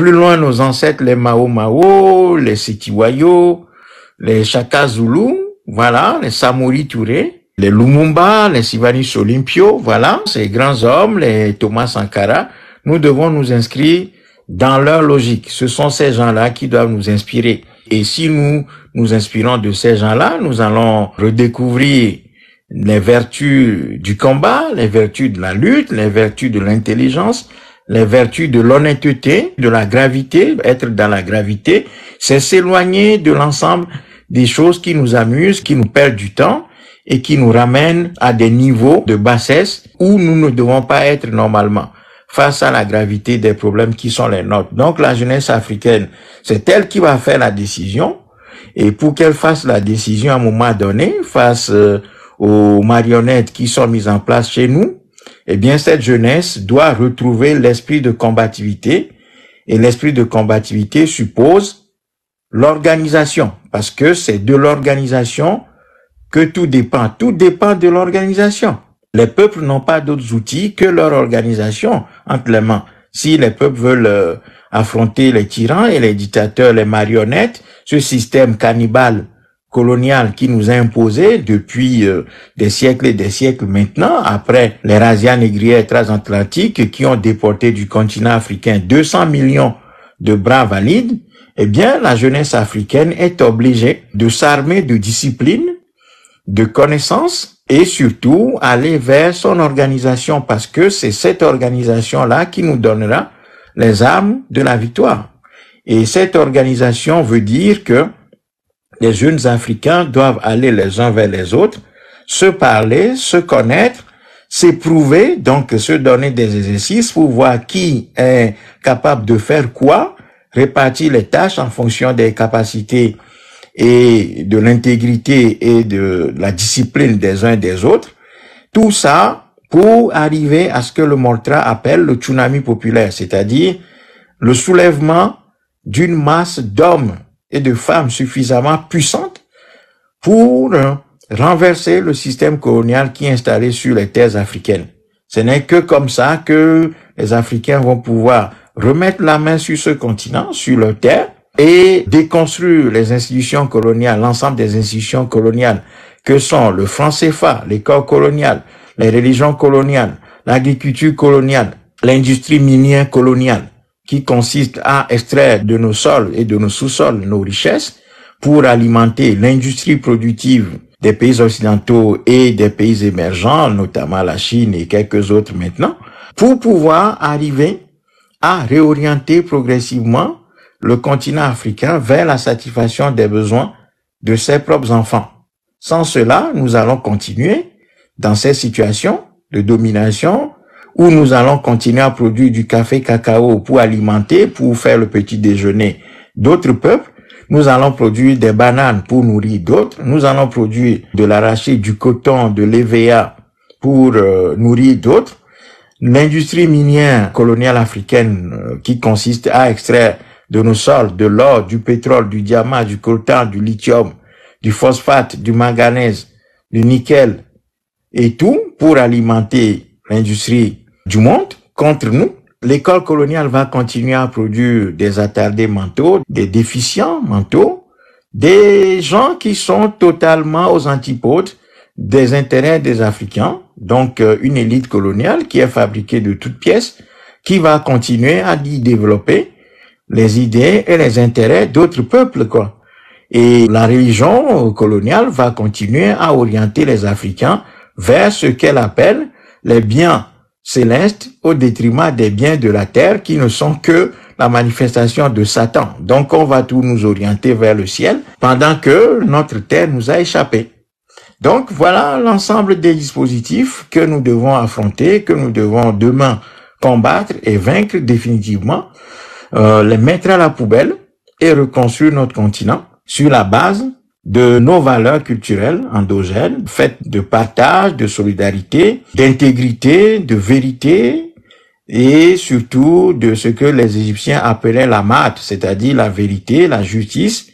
Plus loin, nos ancêtres, les Mao Mao, les Sitiwayo, les Shaka Zulu, voilà, les Samori Touré, les Lumumba, les Sylvanus Olympio, voilà, ces grands hommes, les Thomas Sankara. Nous devons nous inscrire dans leur logique. Ce sont ces gens-là qui doivent nous inspirer. Et si nous nous inspirons de ces gens-là, nous allons redécouvrir les vertus du combat, les vertus de la lutte, les vertus de l'intelligence, les vertus de l'honnêteté, de la gravité. Être dans la gravité, c'est s'éloigner de l'ensemble des choses qui nous amusent, qui nous perdent du temps et qui nous ramènent à des niveaux de bassesse où nous ne devons pas être normalement face à la gravité des problèmes qui sont les nôtres. Donc la jeunesse africaine, c'est elle qui va faire la décision, et pour qu'elle fasse la décision à un moment donné, face aux marionnettes qui sont mises en place chez nous, eh bien cette jeunesse doit retrouver l'esprit de combativité, et l'esprit de combativité suppose l'organisation, parce que c'est de l'organisation que tout dépend de l'organisation. Les peuples n'ont pas d'autres outils que leur organisation entre les mains. Si les peuples veulent affronter les tyrans et les dictateurs, les marionnettes, ce système cannibale colonial qui nous a imposé depuis des siècles et des siècles maintenant, après les razzias négrières transatlantiques qui ont déporté du continent africain 200 millions de bras valides, eh bien, la jeunesse africaine est obligée de s'armer de discipline, de connaissances, et surtout aller vers son organisation, parce que c'est cette organisation-là qui nous donnera les armes de la victoire. Et cette organisation veut dire que les jeunes Africains doivent aller les uns vers les autres, se parler, se connaître, s'éprouver, donc se donner des exercices pour voir qui est capable de faire quoi, répartir les tâches en fonction des capacités et de l'intégrité et de la discipline des uns et des autres. Tout ça pour arriver à ce que le Moltra appelle le tsunami populaire, c'est-à-dire le soulèvement d'une masse d'hommes et de femmes suffisamment puissantes pour renverser le système colonial qui est installé sur les terres africaines. Ce n'est que comme ça que les Africains vont pouvoir remettre la main sur ce continent, sur leur terre, et déconstruire les institutions coloniales, l'ensemble des institutions coloniales que sont le franc CFA, l'école coloniale, les religions coloniales, l'agriculture coloniale, l'industrie minière coloniale, qui consiste à extraire de nos sols et de nos sous-sols nos richesses pour alimenter l'industrie productive des pays occidentaux et des pays émergents, notamment la Chine et quelques autres maintenant, pour pouvoir arriver à réorienter progressivement le continent africain vers la satisfaction des besoins de ses propres enfants. Sans cela, nous allons continuer dans ces situations de domination où nous allons continuer à produire du café cacao pour alimenter, pour faire le petit déjeuner d'autres peuples. Nous allons produire des bananes pour nourrir d'autres. Nous allons produire de l'arachide, du coton, de l'EVA pour nourrir d'autres. L'industrie minière coloniale africaine qui consiste à extraire de nos sols, de l'or, du pétrole, du diamant, du coltan, du lithium, du phosphate, du manganèse, du nickel et tout pour alimenter l'industrie du monde contre nous. L'école coloniale va continuer à produire des attardés mentaux, des déficients mentaux, des gens qui sont totalement aux antipodes des intérêts des Africains. Donc une élite coloniale qui est fabriquée de toutes pièces, qui va continuer à y développer les idées et les intérêts d'autres peuples, quoi. Et la religion coloniale va continuer à orienter les Africains vers ce qu'elle appelle les biens célestes au détriment des biens de la terre qui ne sont que la manifestation de Satan. Donc on va tout nous orienter vers le ciel pendant que notre terre nous a échappé. Donc voilà l'ensemble des dispositifs que nous devons affronter, que nous devons demain combattre et vaincre définitivement, les mettre à la poubelle et reconstruire notre continent sur la base de nos valeurs culturelles endogènes, faites de partage, de solidarité, d'intégrité, de vérité et surtout de ce que les Égyptiens appelaient la mat, c'est-à-dire la vérité, la justice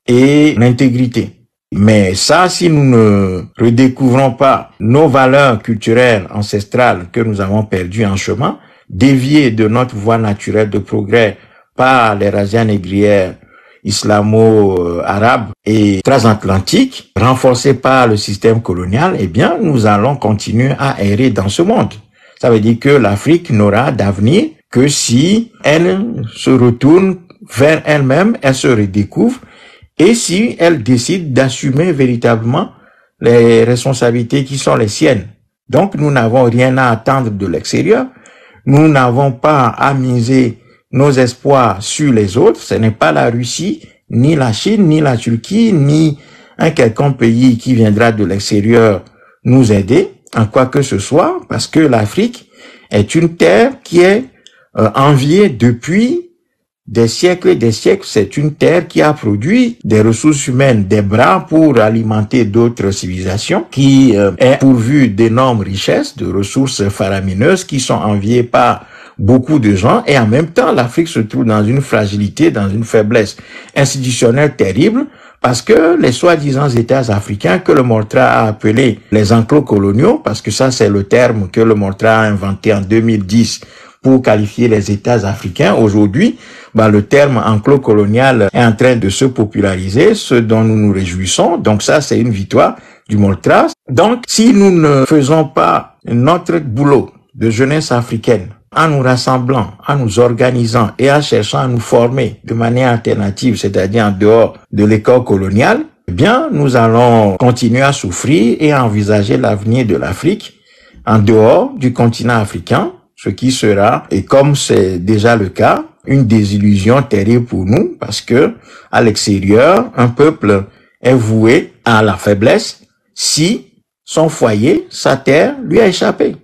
et l'intégrité. Mais ça, si nous ne redécouvrons pas nos valeurs culturelles ancestrales que nous avons perdues en chemin, déviées de notre voie naturelle de progrès par les razzias négrières islamo-arabes et transatlantiques, renforcées par le système colonial, eh bien, nous allons continuer à errer dans ce monde. Ça veut dire que l'Afrique n'aura d'avenir que si elle se retourne vers elle-même, elle se redécouvre, et si elle décide d'assumer véritablement les responsabilités qui sont les siennes. Donc, nous n'avons rien à attendre de l'extérieur. Nous n'avons pas à miser nos espoirs sur les autres. Ce n'est pas la Russie, ni la Chine, ni la Turquie, ni un quelconque pays qui viendra de l'extérieur nous aider en quoi que ce soit, parce que l'Afrique est une terre qui est enviée depuis des siècles et des siècles. C'est une terre qui a produit des ressources humaines, des bras pour alimenter d'autres civilisations, qui est pourvue d'énormes richesses, de ressources faramineuses qui sont enviées par beaucoup de gens, et en même temps, l'Afrique se trouve dans une fragilité, dans une faiblesse institutionnelle terrible, parce que les soi-disant États africains que le Mortra a appelés les enclos coloniaux, parce que ça c'est le terme que le Mortra a inventé en 2010 pour qualifier les États africains, aujourd'hui, le terme enclos colonial est en train de se populariser, ce dont nous nous réjouissons. Donc ça, c'est une victoire du Mortra. Donc, si nous ne faisons pas notre boulot de jeunesse africaine, en nous rassemblant, en nous organisant et en cherchant à nous former de manière alternative, c'est-à-dire en dehors de l'école coloniale, eh bien, nous allons continuer à souffrir et à envisager l'avenir de l'Afrique en dehors du continent africain, ce qui sera, et comme c'est déjà le cas, une désillusion terrible pour nous, parce que à l'extérieur, un peuple est voué à la faiblesse si son foyer, sa terre, lui a échappé.